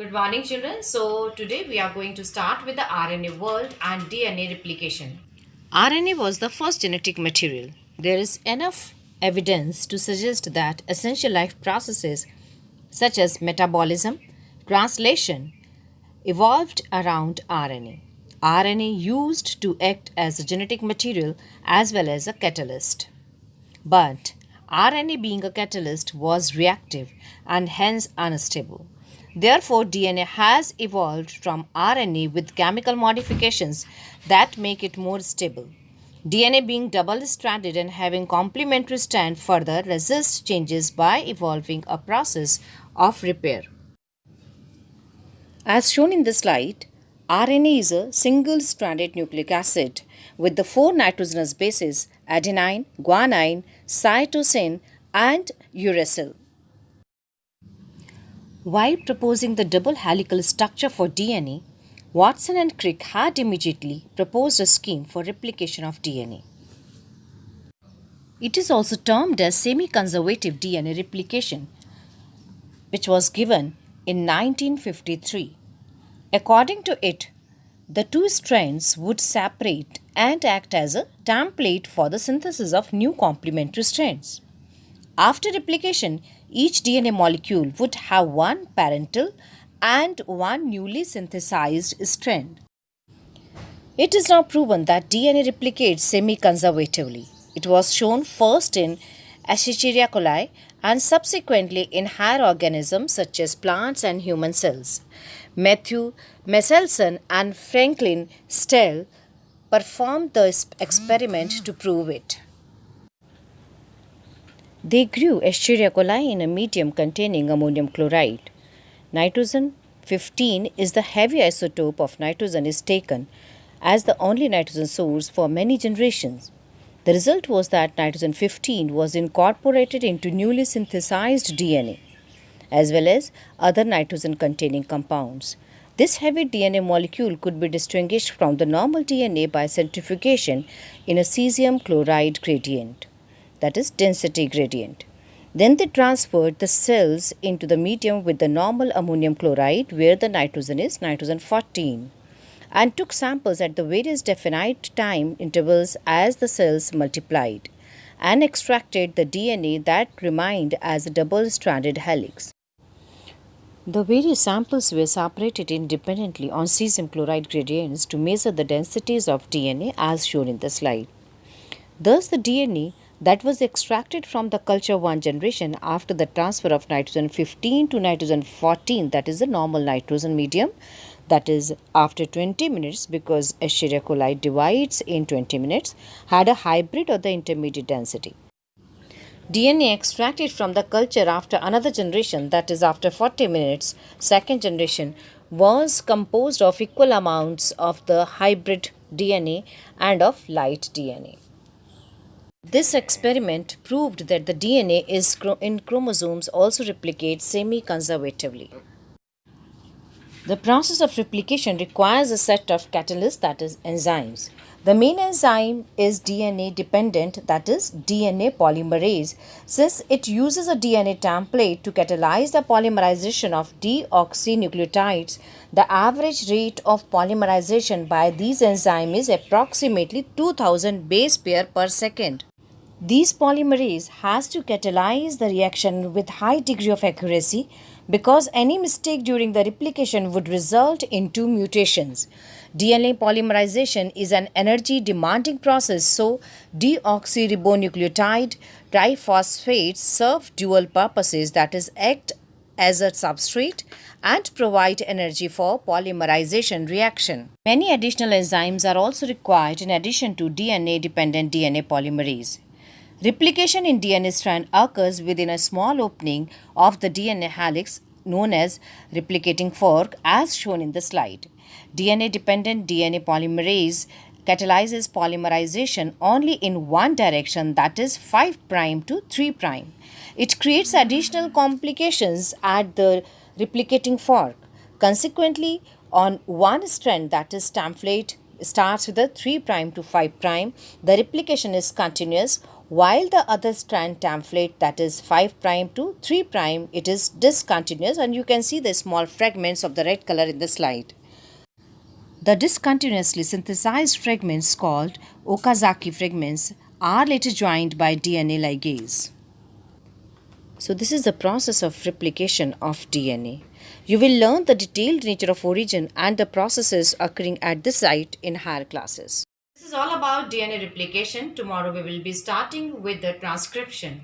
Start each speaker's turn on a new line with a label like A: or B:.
A: Good morning, children. So, today we are going to start with the RNA world and DNA replication. RNA was the first genetic material. There is enough evidence to suggest that essential life processes such as metabolism, translation, evolved around RNA. RNA used to act as a genetic material as well as a catalyst. But RNA, being a catalyst, was reactive and hence unstable. Therefore, DNA has evolved from RNA with chemical modifications that make it more stable. DNA, being double stranded and having complementary strand, further resists changes by evolving a process of repair. As shown in the slide, RNA is a single stranded nucleic acid with the four nitrogenous bases adenine, guanine, cytosine, and uracil. While proposing the double helical structure for DNA, Watson and Crick had immediately proposed a scheme for replication of DNA. It is also termed as semi conservative DNA replication, which was given in 1953. According to it, the two strands would separate and act as a template for the synthesis of new complementary strands. After replication, each DNA molecule would have one parental and one newly synthesized strand. It is now proven that DNA replicates semi conservatively. It was shown first in Escherichia coli and subsequently in higher organisms such as plants and human cells. Matthew Meselson and Franklin Stell performed the experiment to prove it. They grew Escherichia coli in a medium containing ammonium chloride. Nitrogen 15 is the heavy isotope of nitrogen is taken as the only nitrogen source for many generations. The result was that nitrogen 15 was incorporated into newly synthesized DNA as well as other nitrogen containing compounds. This heavy DNA molecule could be distinguished from the normal DNA by centrifugation in a cesium chloride gradient, that is, density gradient. Then they transferred the cells into the medium with the normal ammonium chloride, where the nitrogen is nitrogen 14, and took samples at the various definite time intervals as the cells multiplied, and extracted the DNA that remained as a double stranded helix. The various samples were separated independently on cesium chloride gradients to measure the densities of DNA as shown in the slide. Thus, the DNA that was extracted from the culture 1 generation after the transfer of nitrogen 15 to nitrogen 14, that is the normal nitrogen medium, that is after 20 minutes, because Escherichia coli divides in 20 minutes, had a hybrid of the intermediate density. DNA extracted from the culture after another generation, that is after 40 minutes, second generation, was composed of equal amounts of the hybrid DNA and of light DNA. This experiment proved that the DNA in chromosomes also replicates semi-conservatively. The process of replication requires a set of catalysts, that is enzymes. The main enzyme is DNA dependent, that is DNA polymerase, since it uses a DNA template to catalyze the polymerization of deoxynucleotides. The average rate of polymerization by these enzymes is approximately 2000 base pair per second. These polymerase has to catalyze the reaction with high degree of accuracy because any mistake during the replication would result in two mutations. DNA polymerization is an energy demanding process, so deoxyribonucleotide triphosphates serve dual purposes, that is act as a substrate and provide energy for polymerization reaction. Many additional enzymes are also required in addition to DNA dependent DNA polymerase. Replication in DNA strand occurs within a small opening of the DNA helix known as replicating fork as shown in the slide. DNA dependent DNA polymerase catalyzes polymerization only in one direction, that is 5' to 3'. It creates additional complications at the replicating fork. Consequently, on one strand, that is template starts with a 3' to 5', the replication is continuous, while the other strand template, that is 5' to 3', it is discontinuous, and you can see the small fragments of the red color in the slide. The discontinuously synthesized fragments called Okazaki fragments are later joined by DNA ligase. So this is the process of replication of DNA. You will learn the detailed nature of origin and the processes occurring at this site in higher classes. This is all about DNA replication. Tomorrow we will be starting with the transcription.